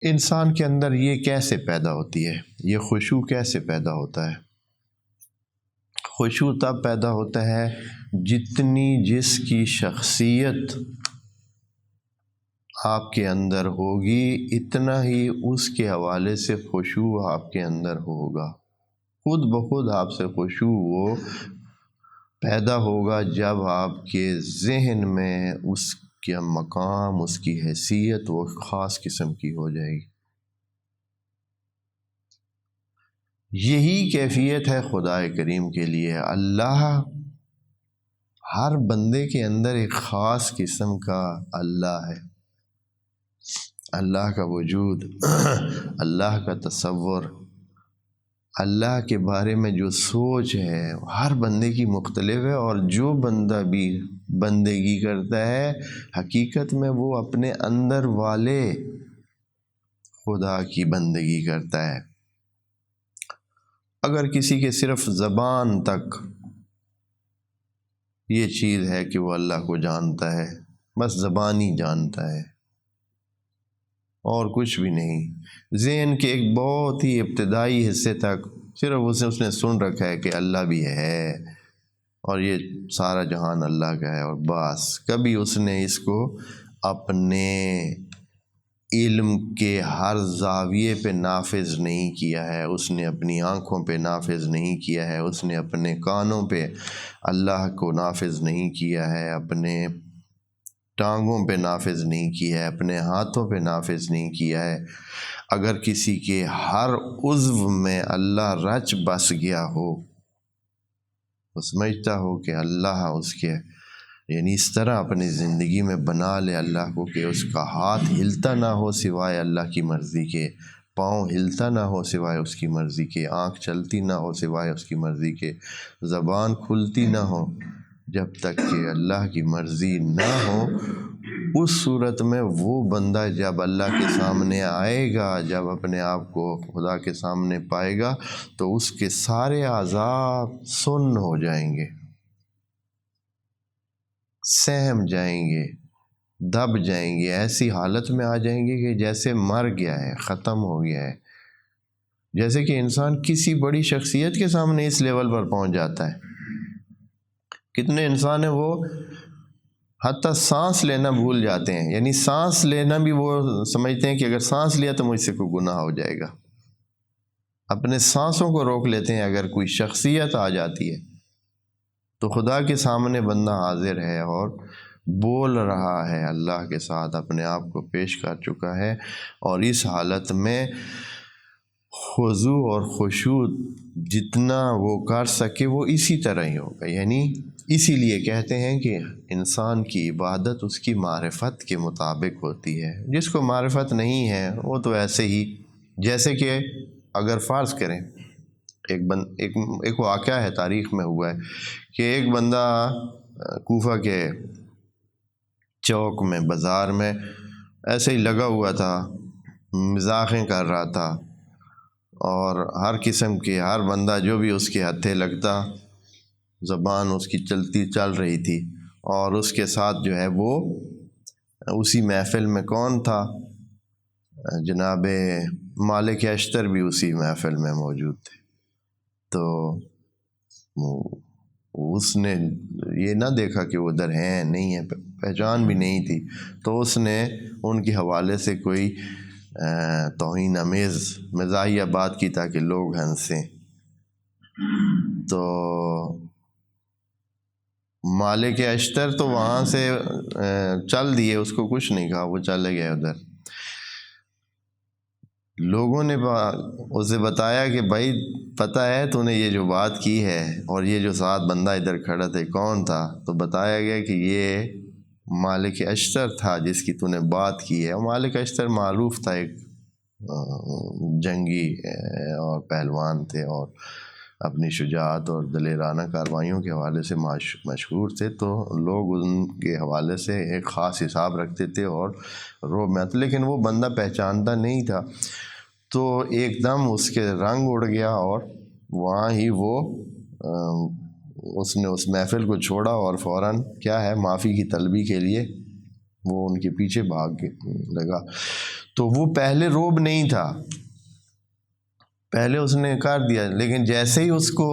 انسان کے اندر یہ کیسے پیدا ہوتی ہے؟ یہ خشوع کیسے پیدا ہوتا ہے؟ خشوع تب پیدا ہوتا ہے جتنی جس کی شخصیت آپ کے اندر ہوگی اتنا ہی اس کے حوالے سے خشوع آپ کے اندر ہوگا۔ خود بخود آپ سے خشوع وہ پیدا ہوگا جب آپ کے ذہن میں اس کا مقام، اس کی حیثیت وہ خاص قسم کی ہو جائے گی۔ یہی کیفیت ہے خدا کریم کے لیے۔ اللہ ہر بندے کے اندر ایک خاص قسم کا اللہ ہے، اللہ کا وجود، اللہ کا تصور، اللہ کے بارے میں جو سوچ ہے ہر بندے کی مختلف ہے، اور جو بندہ بھی بندگی کرتا ہے حقیقت میں وہ اپنے اندر والے خدا کی بندگی کرتا ہے۔ اگر کسی کے صرف زبان تک یہ چیز ہے کہ وہ اللہ کو جانتا ہے، بس زبان ہی جانتا ہے اور کچھ بھی نہیں، ذہن کے ایک بہت ہی ابتدائی حصے تک صرف اس نے سن رکھا ہے کہ اللہ بھی ہے اور یہ سارا جہان اللہ کا ہے، اور بس کبھی اس نے اس کو اپنے علم کے ہر زاویے پہ نافذ نہیں کیا ہے، اس نے اپنی آنکھوں پہ نافذ نہیں کیا ہے، اس نے اپنے کانوں پہ اللہ کو نافذ نہیں کیا ہے، اپنے ٹانگوں پہ نافذ نہیں کیا ہے، اپنے ہاتھوں پہ نافذ نہیں کیا ہے۔ اگر کسی کے ہر عضو میں اللہ رچ بس گیا ہو، وہ سمجھتا ہو کہ اللہ اس کے یعنی اس طرح اپنی زندگی میں بنا لے اللہ کو کہ اس کا ہاتھ ہلتا نہ ہو سوائے اللہ کی مرضی کے، پاؤں ہلتا نہ ہو سوائے اس کی مرضی کے، آنکھ چلتی نہ ہو سوائے اس کی مرضی کے، زبان کھلتی نہ ہو جب تک کہ اللہ کی مرضی نہ ہو، اس صورت میں وہ بندہ جب اللہ کے سامنے آئے گا، جب اپنے آپ کو خدا کے سامنے پائے گا تو اس کے سارے اعضاء سن ہو جائیں گے، سہم جائیں گے، دب جائیں گے، ایسی حالت میں آ جائیں گے کہ جیسے مر گیا ہے، ختم ہو گیا ہے۔ جیسے کہ انسان کسی بڑی شخصیت کے سامنے اس لیول پر پہنچ جاتا ہے۔ کتنے انسان ہیں وہ حتیٰ سانس لینا بھول جاتے ہیں، یعنی سانس لینا بھی وہ سمجھتے ہیں کہ اگر سانس لیا تو مجھ سے کوئی گناہ ہو جائے گا، اپنے سانسوں کو روک لیتے ہیں۔ اگر کوئی شخصیت آ جاتی ہے تو خدا کے سامنے بندہ حاضر ہے اور بول رہا ہے اللہ کے ساتھ، اپنے آپ کو پیش کر چکا ہے، اور اس حالت میں خضوع اور خشوع جتنا وہ کر سکے وہ اسی طرح ہی ہوگا۔ یعنی اسی لیے کہتے ہیں کہ انسان کی عبادت اس کی معرفت کے مطابق ہوتی ہے۔ جس کو معرفت نہیں ہے وہ تو ایسے ہی، جیسے کہ اگر فرض کریں ایک واقعہ ہے، تاریخ میں ہوا ہے کہ ایک بندہ کوفہ کے چوک میں، بازار میں ایسے ہی لگا ہوا تھا، مزاحیں کر رہا تھا، اور ہر قسم کے ہر بندہ جو بھی اس کے ہتھے لگتا، زبان اس کی چل رہی تھی، اور اس کے ساتھ جو ہے وہ اسی محفل میں کون تھا؟ جناب مالک اشتر بھی اسی محفل میں موجود تھے۔ تو اس نے یہ نہ دیکھا کہ وہ ادھر ہیں نہیں ہیں، پہچان بھی نہیں تھی، تو اس نے ان کے حوالے سے کوئی توہین آمیز مزاحیہ بات کی تاکہ لوگ ہنسیں۔ تو مالک اشتر تو وہاں سے چل دیے، اس کو کچھ نہیں کہا، وہ چلے گئے ادھر۔ لوگوں نے اسے بتایا کہ بھائی پتہ ہے تو نے یہ جو بات کی ہے، اور یہ جو ساتھ بندہ ادھر کھڑا تھے کون تھا؟ تو بتایا گیا کہ یہ مالک اشتر تھا جس کی تو نے بات کی ہے۔ اور مالک اشتر معروف تھا، ایک جنگی اور پہلوان تھے، اور اپنی شجاعت اور دلیرانہ کارروائیوں کے حوالے سے مشہور تھے، تو لوگ ان کے حوالے سے ایک خاص حساب رکھتے تھے اور روب میں تھے، لیکن وہ بندہ پہچانتا نہیں تھا۔ تو ایک دم اس کے رنگ اڑ گیا، اور وہاں ہی وہ اس نے اس محفل کو چھوڑا اور فوراً کیا ہے معافی کی طلبی کے لیے وہ ان کے پیچھے بھاگ لگا۔ تو وہ پہلے روب نہیں تھا، پہلے اس نے کر دیا، لیکن جیسے ہی اس کو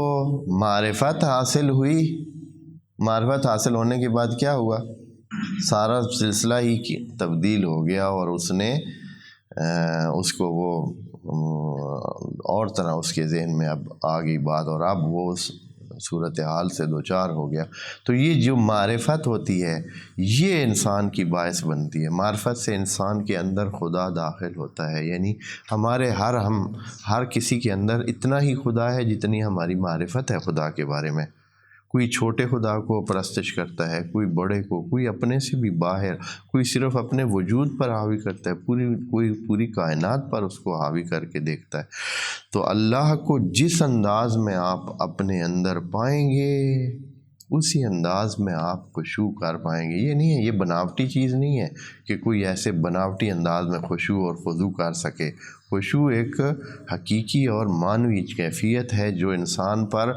معرفت حاصل ہوئی، معرفت حاصل ہونے کے بعد کیا ہوا، سارا سلسلہ ہی تبدیل ہو گیا، اور اس نے اس کو وہ اور طرح اس کے ذہن میں اب آ گئی بات، اور اب وہ اس صورتحال سے دوچار ہو گیا۔ تو یہ جو معرفت ہوتی ہے یہ انسان کی باعث بنتی ہے۔ معرفت سے انسان کے اندر خدا داخل ہوتا ہے، یعنی ہمارے ہر کسی کے اندر اتنا ہی خدا ہے جتنی ہماری معرفت ہے خدا کے بارے میں۔ کوئی چھوٹے خدا کو پرستش کرتا ہے، کوئی بڑے کو، کوئی اپنے سے بھی باہر، کوئی صرف اپنے وجود پر حاوی کرتا ہے، کوئی پوری کائنات پر اس کو حاوی کر کے دیکھتا ہے۔ تو اللہ کو جس انداز میں آپ اپنے اندر پائیں گے اسی انداز میں آپ خشوع کر پائیں گے۔ یہ نہیں ہے، یہ بناوٹی چیز نہیں ہے کہ کوئی ایسے بناوٹی انداز میں خشوع اور خضوع کر سکے۔ خشوع ایک حقیقی اور معنوی کیفیت ہے جو انسان پر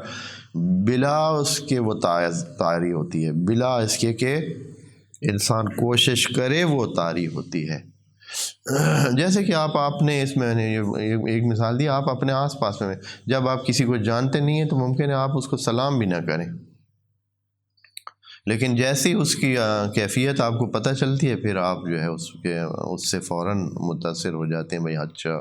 بلا اس کے وہ طاری ہوتی ہے، بلا اس کے کہ انسان کوشش کرے وہ طاری ہوتی ہے۔ جیسے کہ آپ نے اس میں ایک مثال دی، آپ اپنے آس پاس میں جب آپ کسی کو جانتے نہیں ہیں تو ممکن ہے آپ اس کو سلام بھی نہ کریں، لیکن جیسے ہی اس کی کیفیت آپ کو پتہ چلتی ہے پھر آپ جو ہے اس سے فوراً متاثر ہو جاتے ہیں، بھئی اچھا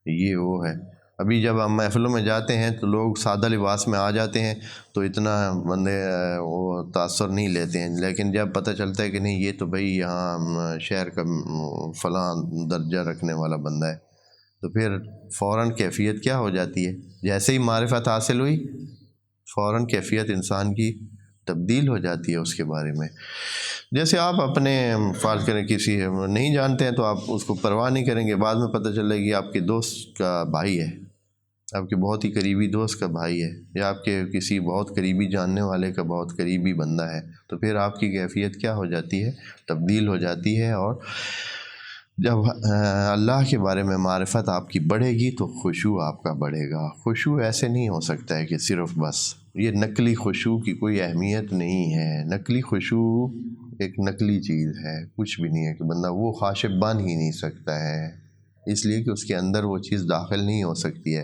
یہ وہ ہے۔ ابھی جب ہم محفلوں میں جاتے ہیں تو لوگ سادہ لباس میں آ جاتے ہیں تو اتنا بندے وہ تاثر نہیں لیتے ہیں، لیکن جب پتہ چلتا ہے کہ نہیں یہ تو بھئی یہاں شہر کا فلاں درجہ رکھنے والا بندہ ہے، تو پھر فوراً کیفیت کیا ہو جاتی ہے، جیسے ہی معرفت حاصل ہوئی فوراً کیفیت انسان کی تبدیل ہو جاتی ہے اس کے بارے میں۔ جیسے آپ اپنے فرض کریں کسی نہیں جانتے ہیں تو آپ اس کو پرواہ نہیں کریں گے، بعد میں پتہ چلے گی آپ کے دوست کا بھائی ہے، آپ کے بہت ہی قریبی دوست کا بھائی ہے، یا آپ کے کسی بہت قریبی جاننے والے کا بہت قریبی بندہ ہے، تو پھر آپ کی کیفیت کیا ہو جاتی ہے، تبدیل ہو جاتی ہے۔ اور جب اللہ کے بارے میں معرفت آپ کی بڑھے گی تو خشوع آپ کا بڑھے گا۔ خشوع ایسے نہیں ہو سکتا ہے کہ صرف بس یہ نقلی خشوع کی کوئی اہمیت نہیں ہے۔ نقلی خشوع ایک نقلی چیز ہے، کچھ بھی نہیں ہے کہ بندہ وہ خاشع بن ہی نہیں سکتا ہے، اس لیے کہ اس کے اندر وہ چیز داخل نہیں ہو سکتی ہے۔